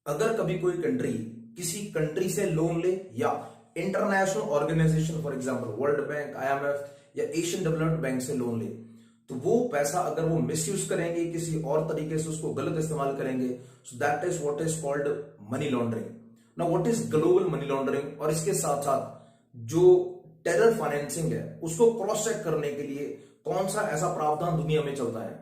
अगर कभी कोई कंट्री किसी कंट्री से लोन ले या international organization for example world bank, IMF या एशियन डेवलपमेंट बैंक से लोन ले, तो वो पैसा अगर वो मिसयूज करेंगे, किसी और तरीके से उसको गलत इस्तेमाल करेंगे, so that is what is called money laundering. Now what is global money laundering, और इसके साथ साथ जो टेरर फाइनेंसिंग है उसको क्रॉस चेक करने के लिए कौन सा ऐसा प्रावधान दुनिया में चलता है,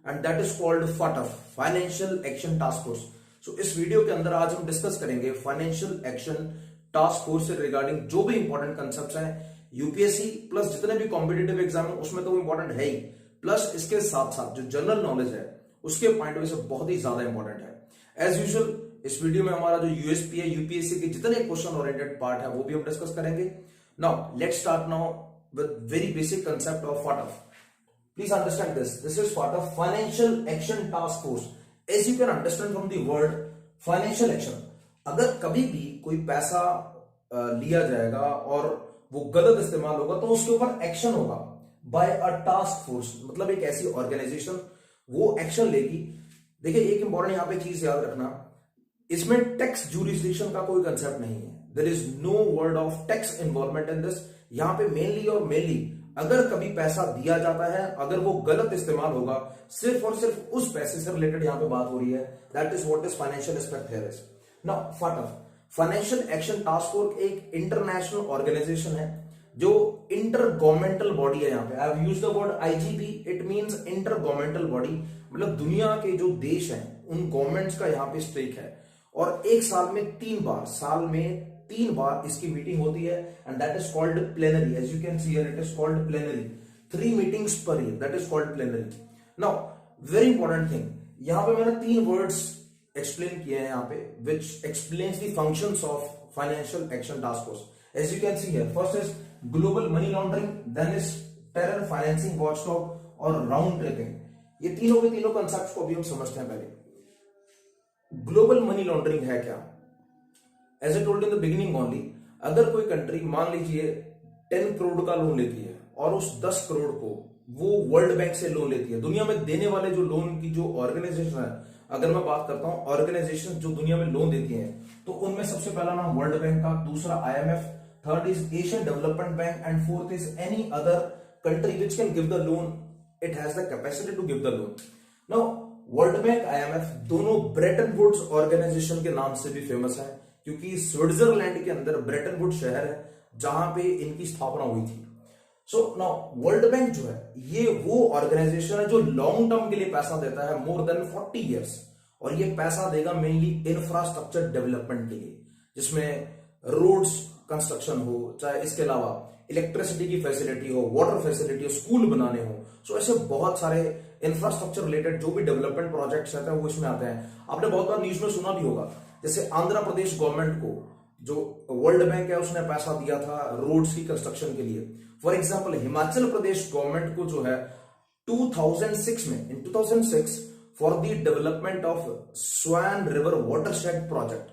and that is called FATF, financial action task force. So इस वीडियो के अंदर आज हम डिस्कस करेंगे फाइनेंशियल एक्शन टास्क फोर्स से रिगार्डिंग जो भी इंपॉर्टेंट कंसेप्ट हैं यूपीएससी प्लस जितने भी कॉम्पिटेटिव एग्जाम है उसमें तो इंपॉर्टेंट है ही, प्लस इसके साथ साथ जो जनरल नॉलेज है उसके पॉइंट ऑफ व्यू से बहुत ही ज्यादा इंपॉर्टेंट है। एज यूजुअल इस वीडियो में हमारा जो यूएसपी है, यूपीएससी के जितने क्वेश्चन ओरिएंटेड पार्ट है वो भी हम डिस्कस करेंगे। Now let's start now with very basic concept of FATF. Please understand this. This is part of Financial Action Task Force. As you can understand from the word financial action, अगर कभी भी कोई पैसा लिया जाएगा और वो गलत इस्तेमाल होगा तो उसके ऊपर एक्शन होगा बाय अ टास्क फोर्स, मतलब एक ऐसी ऑर्गेनाइजेशन वो एक्शन लेगी। देखिए एक इंपॉर्टेंट यहाँ पे चीज याद रखना, इसमें टैक्स ज्यूरिसडिक्शन का कोई कंसेप्ट नहीं है। There is no word of tax involvement in this. यहाँ पे मेनली अगर कभी पैसा दिया जाता है, अगर वो गलत इस्तेमाल होगा, सिर्फ और सिर्फ उस पैसे से रिलेटेड यहां पे बात हो रही है। That is what is financial aspect here is. Now FATF, financial action task force एक इंटरनेशनल ऑर्गेनाइजेशन है जो इंटर गवर्नमेंटल बॉडी है। यहां पे I have used the word IGP, it means inter governmental body, मतलब दुनिया के जो देश हैं उन गवर्नमेंट्स का यहां पे स्टेक है, और एक साल में 3 बार इसकी मीटिंग होती है, and that is called plenary. As you can see here it is called plenary. 3 meetings per year, that is called plenary. Now very important thing, यहां पे मैंने 3 वर्ड्स एक्सप्लेन किए हैं यहाँ पे which explains the functions of financial action task force. As you can see here, first is global money laundering, then is terror financing watchdog और round tripping. ये तीनों के तीनों कंसेप्ट को अभी हम समझते हैं। पहले ग्लोबल मनी लॉन्ड्रिंग है क्या? As a told in the beginning only, अगर कोई कंट्री मान लीजिए 10 करोड़ का लोन लेती है और उस 10 करोड़ को वो वर्ल्ड बैंक से लोन लेती है, दुनिया में देने वाले जो लोन की जो ऑर्गेनाइजेशन है, अगर मैं बात करता हूं ऑर्गेनाइजेशन जो दुनिया में लोन देती है, तो उनमें सबसे पहला नाम वर्ल्ड बैंक का, दूसरा IMF, third is Asian development bank, and fourth is any other country which can give the loan, it has the capacity to give the loan. Now world bank, IMF दोनों Bretton Woods organization के नाम से भी famous है, क्योंकि Switzerland के अंदर Brayton would शहर है जहां पे इनकी स्थापना हुई थी। सो नाउ वर्ल्ड बैंक जो है ये वो ऑर्गेनाइजेशन है जो लॉन्ग टर्म के लिए पैसा देता है, मोर देन 40 इयर्स, और ये पैसा देगा मेनली इंफ्रास्ट्रक्चर डेवलपमेंट के लिए, जिसमें रोड्स कंस्ट्रक्शन हो, चाहे इसके अलावा इलेक्ट्रिसिटी की फैसिलिटी हो, वाटर फैसिलिटी हो, स्कूल बनाने हो। सो ऐसे बहुत सारे इंफ्रास्ट्रक्चर रिलेटेड जो भी डेवलपमेंट प्रोजेक्ट्स रहते हैं वो इसमें आते हैं। आपने बहुत बार न्यूज में सुना भी होगा, जैसे आंध्र प्रदेश गवर्नमेंट को जो वर्ल्ड बैंक है उसने पैसा दिया था रोड्स की कंस्ट्रक्शन के लिए। For example Himachal Pradesh government को जो है 2006 में, इन 2006 for the development of swan river watershed project,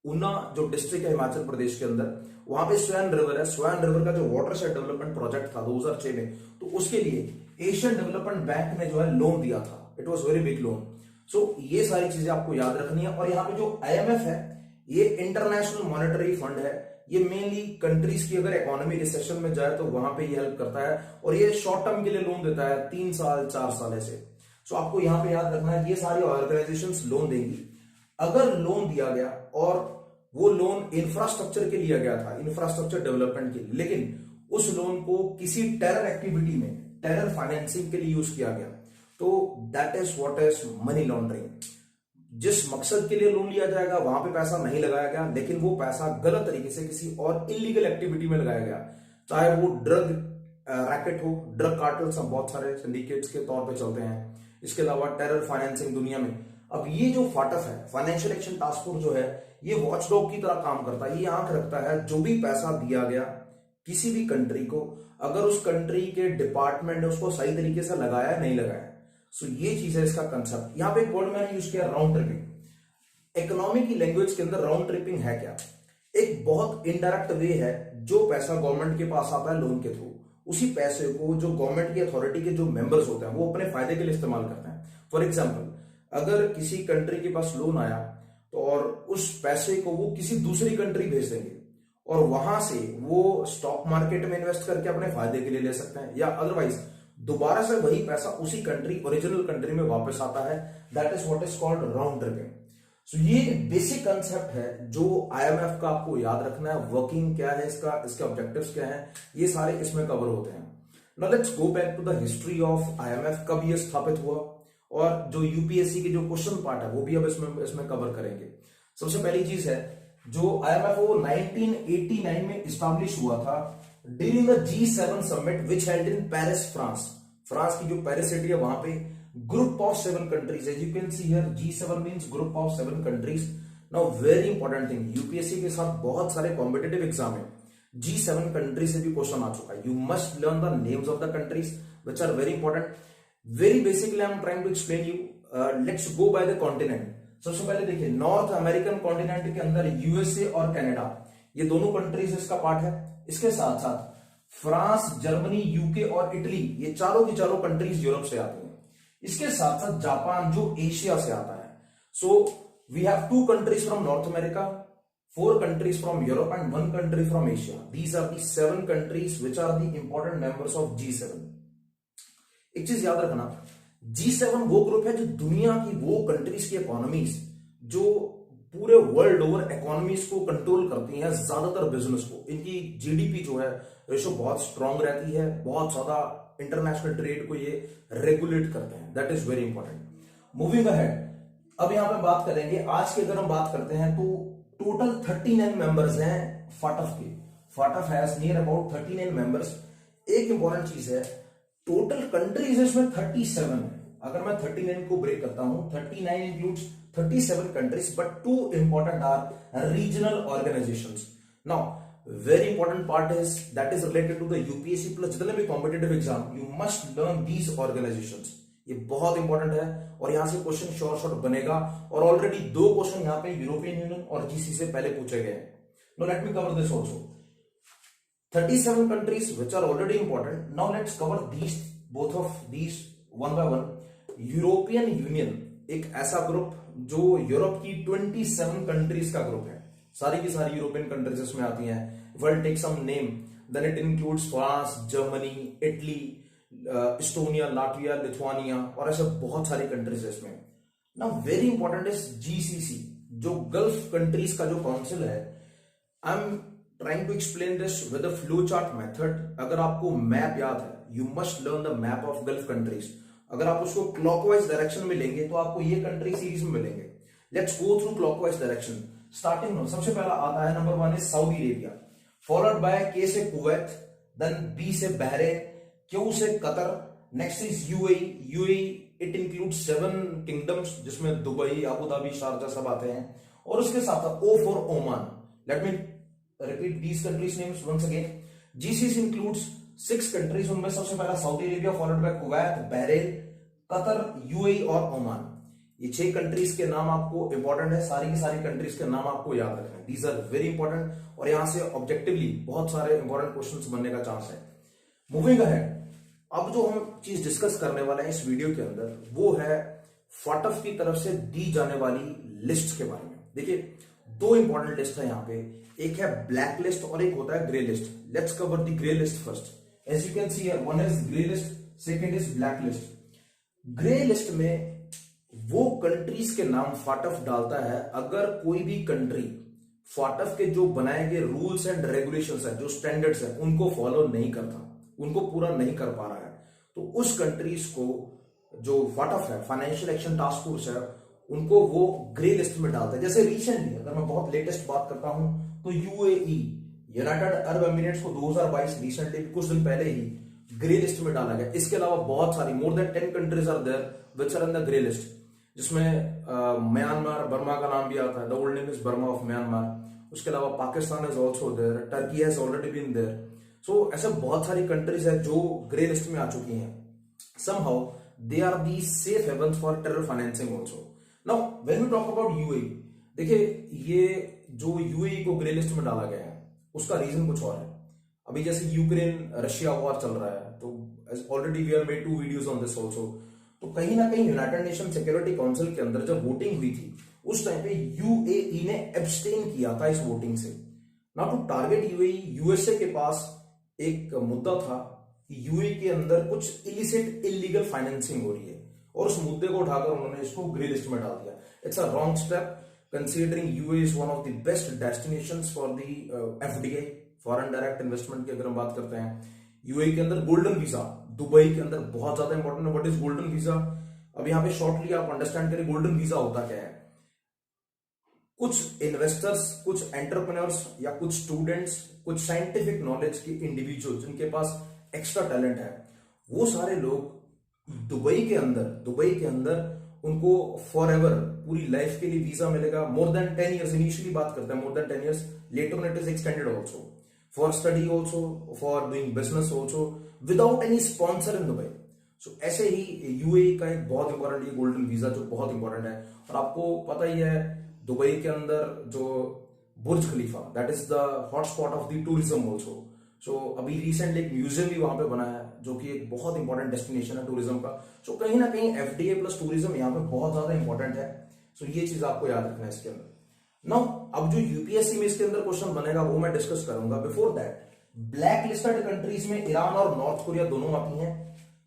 Una जो डिस्ट्रिक्ट है हिमाचल प्रदेश के अंदर, वहां पे स्वैन रिवर है, स्वैन रिवर का जो वाटरशेड डेवलपमेंट प्रोजेक्ट था 2006 में, तो उसके लिए एशियन डेवलपमेंट बैंक ने जो है लोन दिया था। It was very big loan. So ये सारी चीजें आपको याद रखनी है। और यहाँ पे जो आईएमएफ है ये इंटरनेशनल मॉनेटरी फंड है, ये मेनली कंट्रीज की अगर इकोनॉमी रिसेशन में जाए तो वहां पे ये हेल्प करता है, और ये शॉर्ट टर्म के लिए लोन देता है 3 साल 4 साल ऐसे। सो आपको यहाँ पे याद रखना है ये सारी ऑर्गेनाइजेशंस लोन देंगी। अगर लोन दिया गया और वो लोन इंफ्रास्ट्रक्चर के लिया गया था, इंफ्रास्ट्रक्चर डेवलपमेंट के लिए, लेकिन उस लोन को किसी टेरर एक्टिविटी में, टेरर फाइनेंसिंग के लिए यूज किया गया, तो that is what is money laundering. जिस मकसद के लिए लोन लिया जाएगा वहां पे पैसा नहीं लगाया गया, लेकिन वो पैसा गलत तरीके से किसी और इलीगल एक्टिविटी में लगाया गया, चाहे वो ड्रग रैकेट हो, ड्रग कार्टल्स हम बहुत सारे सिंडिकेट्स के तौर पे चलते हैं, इसके अलावा टेरर फाइनेंसिंग दुनिया में। अब ये जो फाटफ है, फाइनेंशियल एक्शन टास्क फोर्स जो है, ये वॉचडॉग की तरह काम करता है। ये आंख रखता है जो भी पैसा दिया गया किसी भी कंट्री को, अगर उस कंट्री के डिपार्टमेंट ने उसको सही तरीके से लगाया नहीं लगाया। सो ये चीज है इसका कंसेप्ट। यहां पे एक वर्ड मैंने यूज किया राउंड ट्रिपिंग। इकोनॉमी की लैंग्वेज के अंदर राउंड ट्रिपिंग है क्या? एक बहुत इनडायरेक्ट वे है, जो पैसा गवर्नमेंट के पास आता है लोन के थ्रू, उसी पैसे को जो गवर्नमेंट की अथॉरिटी के जो मेंबर्स होते हैं वो अपने फायदे के लिए इस्तेमाल करते हैं। फॉर एग्जाम्पल अगर किसी कंट्री के पास लोन आया तो और उस पैसे को वो किसी दूसरी कंट्री भेज देंगे और वहां से वो स्टॉक मार्केट में इन्वेस्ट करके अपने फायदे के लिए ले सकते हैं, या अदरवाइज दोबारा से वही पैसा उसी कंट्री, ओरिजिनल कंट्री में वापस आता है। That is what is called round tripping. So ये बेसिक कंसेप्ट है जो आईएमएफ का आपको याद रखना है। वर्किंग क्या है इसका, इसके ऑब्जेक्टिव्स क्या हैं, ये सारे इसमें कवर होते हैं। Now let's go back to the history of IMF, कब ये स्थापित हुआ, और जो यूपीएससी के जो क्वेश्चन पार्ट है वो भी अब इसमें कवर करेंगे। सबसे पहली चीज है, जो आईएमएफ वो 1989 में इस्टेब्लिश हुआ था during the G7 summit which held in Paris, France. France की जो पेरिस सिटी है वहां पे group of 7 countries, as you can see here G7 means group of 7 countries. Now very important thing, UPSC के साथ बहुत सारे कॉम्पिटेटिव एग्जाम है, G7 कंट्री से भी क्वेश्चन आ चुका है। You must learn the names of the countries which are very important. Very basically I am trying to explain you. Let's go by the continent. सबसे पहले देखिए, नॉर्थ अमेरिकन कॉन्टिनेंट के अंदर यूएसए और कनाडा, ये दोनों कंट्रीज इसका part है। इसके साथ साथ फ्रांस, जर्मनी, यूके और इटली, ये चारों की चारों कंट्रीज यूरोप से आती हैं। इसके साथ साथ जापान जो एशिया से आता है। So we have 2 countries from North America, 4 countries from Europe and 1 country from Asia. These are the 7 countries which are the important members of G7. एक चीज याद रखना, G7 वो ग्रुप है जो दुनिया की वो कंट्रीज की इकोनॉमीज, जो पूरे वर्ल्ड ओवर इकोनॉमीज को कंट्रोल करती हैं, ज्यादातर बिजनेस को। इनकी जीडीपी जो है रेशो बहुत स्ट्रांग रहती है, बहुत ज्यादा इंटरनेशनल ट्रेड को ये रेगुलेट करते हैं। That is very important. Moving ahead, अब यहां पे बात करेंगे, आज की अगर हम बात करते हैं तो टोटल 39 मेंबर्स हैं फाटफ के। फाटफ हैज नियर अबाउट 39 मेंबर्स। एक इंपॉर्टेंट चीज है, टोटल कंट्रीज इसमें 37 है। अगर मैं 39 को ब्रेक करता हूं, 39 includes 37 countries, but 2 important are regional organizations. Now very important part is that is related to the UPSC plus जितने भी competitive exam, you must learn these organizations. ये बहुत इंपॉर्टेंट है और यहां से क्वेश्चन शॉर्ट बनेगा, और ऑलरेडी 2 क्वेश्चन यहां पे यूरोपियन यूनियन और जीसी से पहले पूछे गए हैं। No let me cover this also. 37 countries which are already important. Now let's cover these, both of these one by one. European Union एक ऐसा ग्रुप जो यूरोप की 27 कंट्रीज का ग्रुप है, सारी की सारी यूरोपियन कंट्रीज इसमें आती हैं। If I take some name, then it includes France, Germany, Italy, Estonia, Latvia, Lithuania, और ऐसे बहुत सारी कंट्रीज है इसमें। Now very important is GCC, जो गल्फ कंट्रीज का जो काउंसिल है। I am trying to explain this with a flow chart method. अगर आपको मैप याद है, you must learn the map of gulf countries. अगर आप उसको क्लॉकवाइज डायरेक्शन में लेंगे तो आपको ये कंट्री सीरीज में मिलेंगे। Let's go through clockwise direction. Starting में सबसे पहला आता है, number 1 is Saudi Arabia, followed by K से कुवैत, देन बी से बहरेन, क्यू से Qatar, next is UAE. UAE it includes 7 kingdoms, जिसमें दुबई, अबू धाबी, शारजा सब आते हैं, और उसके साथ O for Oman. Let me repeat these countries names once again. GCC includes 6 countries, उनमें सबसे पहला Saudi Arabia, followed bye Kuwait, Bahrain, Qatar, UAE और ओमान। ये 6 कंट्रीज के नाम आपको इंपॉर्टेंट है, सारी की सारी कंट्रीज के नाम आपको याद रखना है। दीज आर वेरी इंपॉर्टेंट, और यहां से ऑब्जेक्टिवली बहुत सारे इंपॉर्टेंट क्वेश्चंस बनने का चांस है। मूविंग अहेड, अब जो हम चीज डिस्कस करने वाले हैं इस वीडियो के अंदर, वो है फाटफ की तरफ से दी जाने वाली लिस्ट के बारे में। देखिए, 2 इंपॉर्टेंट लिस्ट है यहाँ पे, एक है ब्लैक लिस्ट और एक होता है grey list. Let's cover the grey list first. As you can see here, 1 is grey list, second is black list. Grey list में वो कंट्रीज के नाम फाटफ डालता है अगर कोई भी कंट्री फाटफ के जो बनाए गए रूल्स एंड रेगुलेशंस है, जो स्टैंडर्ड्स है, उनको फॉलो नहीं करता, उनको पूरा नहीं कर पा रहा है, तो उस कंट्रीज को जो फाटफ है, फाइनेंशियल एक्शन टास्क फोर्स है, उनको वो ग्रे लिस्ट में डालता है। जैसे रिसेंटली अगर मैं बहुत लेटेस्ट बात करता हूं तो यूएई, यूनाइटेड अरब एमिरेट्स को 2022 रिसेंटली कुछ दिन पहले ही ग्रे लिस्ट में डाला गया। इसके अलावा बहुत सारी more than 10 countries are there which are in the grey list, जिसमें म्यांमार, बर्मा का नाम भी आता है, the old name is Burma of Myanmar. उसके अलावा Pakistan is also there, Turkey has already been there. So ऐसे बहुत सारी कंट्रीज है जो ग्रे लिस्ट में आ चुकी हैं। Somehow they are the safe havens for terror financing also. Now when we talk about UAE, देखिए ये जो यूएई को ग्रे लिस्ट में डाला गया है उसका रीजन कुछ और है। अभी जैसे यूक्रेन रशिया वॉर चल रहा है, तो already we have made 2 videos on this also. तो कहीं ना कहीं यूनाइटेड नेशन सिक्योरिटी काउंसिल के अंदर जब वोटिंग हुई थी, उस टाइम पे यूएई ने एब्सटेन किया था इस वोटिंग से। Now to target UAE, USA के पास एक मुद्दा था कि यूएई के अंदर कुछ इलिसिट इलीगल फाइनेंसिंग हो रही है, और उस मुद्दे को उठाकर उन्होंने इसको ग्रे लिस्ट में डाल दिया। It's a wrong step considering UAE is one of the best destinations for the FDI, foreign direct investment की अगर हम बात करते हैं। यूएई के अंदर गोल्डन वीजा, दुबई के अंदर बहुत ज्यादा इंपॉर्टेंट है। What is golden visa? अब यहाँ पे शॉर्टली आप अंडरस्टैंड करें गोल्डन वीजा होता क्या है। कुछ इन्वेस्टर्स, कुछ एंटरप्रेन्योर्स या कुछ स्टूडेंट्स, कुछ साइंटिफिक नॉलेज के इंडिविजुअल जिनके पास एक्स्ट्रा टैलेंट है, वो सारे लोग दुबई के अंदर उनको फॉर एवर पूरी लाइफ के लिए वीजा मिलेगा। मोर देन 10 ईयर्स इनिशियली बात करते हैं, more than 10 years, later it is extended also for study also, for doing business also, without any sponsor in Dubai. So ऐसे ही यूएई का एक बहुत इंपॉर्टेंट ये गोल्डन वीजा जो बहुत इंपॉर्टेंट है। और आपको पता ही है दुबई के अंदर जो Burj Khalifa, that is the hotspot of the tourism also. So अभी रिसेंटली एक म्यूजियम भी वहां पे बना है जो कि एक बहुत इंपॉर्टेंट डेस्टिनेशन है टूरिज्म का। सो कहीं ना कहीं एफडीए प्लस टूरिज्म यहाँ पे बहुत ज्यादा इंपॉर्टेंट है। सो ये चीज आपको याद रखना है इसके अंदर। नाउ अब जो यूपीएससी में इसके अंदर क्वेश्चन बनेगा वो मैं डिस्कस करूंगा। Before that, black listed countries में ईरान और नॉर्थ कोरिया दोनों आती हैं।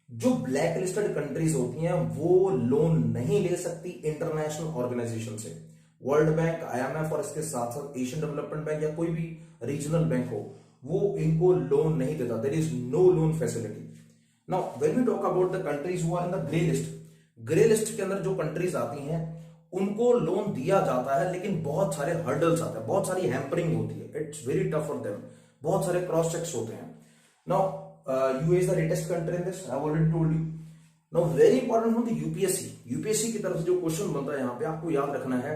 जो ब्लैक लिस्टेड कंट्रीज होती हैं वो लोन नहीं ले सकती इंटरनेशनल ऑर्गेनाइजेशन से। वर्ल्ड बैंक, आईएमएफ और इसके साथ साथ एशियन डेवलपमेंट बैंक या कोई भी रीजनल बैंक हो, वो इनको लोन नहीं देता। There is no loan facility. Now when we talk about the countries who are in the grey list के अंदर जो कंट्रीज आती हैं उनको लोन दिया जाता है, लेकिन बहुत सारे हर्डल्स आते हैं, बहुत सारी हैम्परिंग होती है। It's very tough for them, बहुत सारे क्रॉस चेक्स होते हैं। Now UAE is the latest country in this, I have already told you. Now very important for the UPSC की तरफ से जो क्वेश्चन बनता है यहाँ पे आपको याद रखना है,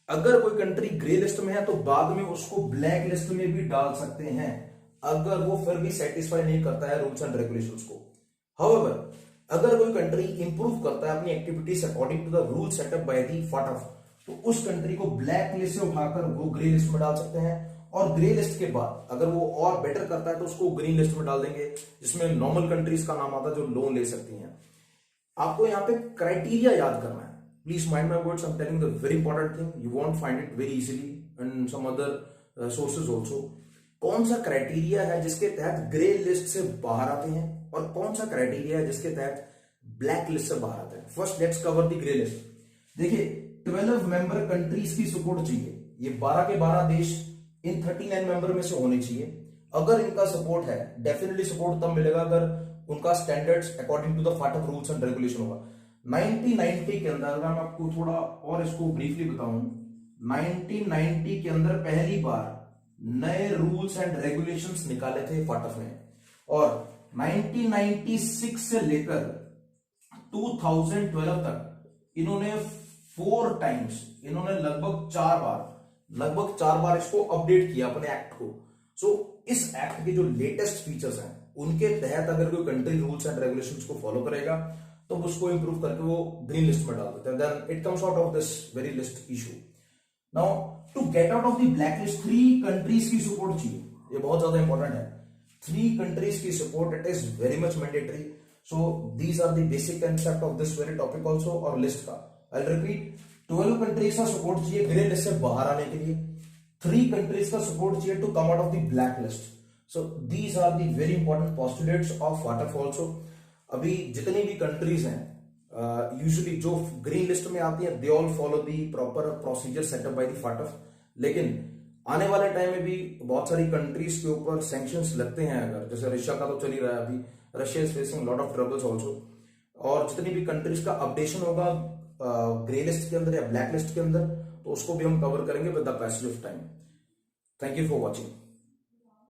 अगर कोई कंट्री ग्रे लिस्ट में है तो बाद में उसको ब्लैक लिस्ट में भी डाल सकते हैं अगर वो फिर भी सेटिस्फाई नहीं करता है रूल्स एंड रेगुलेशंस को। हाउएवर, अगर कोई कंट्री इंप्रूव करता है अपनी activities according to the rule setup by the FATF, तो उस कंट्री को ब्लैक लिस्ट से उठाकर वो ग्रे लिस्ट में डाल सकते हैं। और ग्रे लिस्ट के बाद अगर वो और बेटर करता है तो उसको ग्रीन लिस्ट में डाल देंगे, जिसमें नॉर्मल कंट्रीज का नाम आता है जो लोन ले सकती हैं। आपको यहाँ पे क्राइटेरिया याद करना है। Please mind my words. I'm telling you the very important thing. You won't find it very easily in some other sources also. कौन सा क्राइटेरिया है जिसके तहत ग्रे लिस्ट से बाहर आते हैं और कौन सा क्राइटेरिया है जिसके तहत ब्लैक लिस्ट से बाहर आते हैं। First let's cover the grey list. देखिए 12 मेंबर कंट्रीज की सपोर्ट चाहिए। ये 12 के 12 देश इन 39 मेंबर में से होने चाहिए। अगर इनका सपोर्ट है, डेफिनेटली सपोर्ट तब मिलेगा अगर उनका standards according to the FATF rules and regulation होगा। 1990 के अंदर, अगर मैं आपको थोड़ा और इसको ब्रीफली बताऊं, 1990 के अंदर पहली बार नए रूल्स एंड रेगुलेशंस निकाले थे फाटफ ने, और 1996 से लेकर 2012 तक इन्होंने 4 टाइम्स, इन्होंने लगभग 4 बार इसको अपडेट किया अपने एक्ट को। सो इस एक्ट के जो लेटेस्ट फीचर्स हैं उनके तहत अगर कोई कंट्री रूल्स एंड रेगुलेशंस को फॉलो करेगा तो उसको इंप्रूव करके वो ग्रीन लिस्ट में डाल देते हैं। Then it comes out of this very list issue. Now to get out of the black list 3 countries की सपोर्ट चाहिए। ये बहुत ज्यादा इंपॉर्टेंट है। 3 कंट्रीज की support, it is very much mandatory. So these are the basic concept of this very topic also. और list का I repeat, 12 countries का सपोर्ट चाहिए ग्रे लिस्ट से बाहर आने के लिए, 3 कंट्रीज का सपोर्ट चाहिए to come out of the black list. So these are the very important postulates of FATF also. अभी जितनी भी कंट्रीज हैं यूजुअली जो ग्रीन लिस्ट में आती हैं, they all follow the proper procedure setup by the FATF. लेकिन आने वाले टाइम में भी बहुत सारी कंट्रीज के ऊपर सैंक्शंस लगते हैं, अगर जैसे रशिया का तो चल ही रहा है अभी, Russia is facing lot of troubles also. और जितनी भी कंट्रीज का अपडेशन होगा ग्रे लिस्ट के अंदर या ब्लैक लिस्ट के अंदर, तो उसको भी हम कवर करेंगे with the passage of time. Thank you for watching.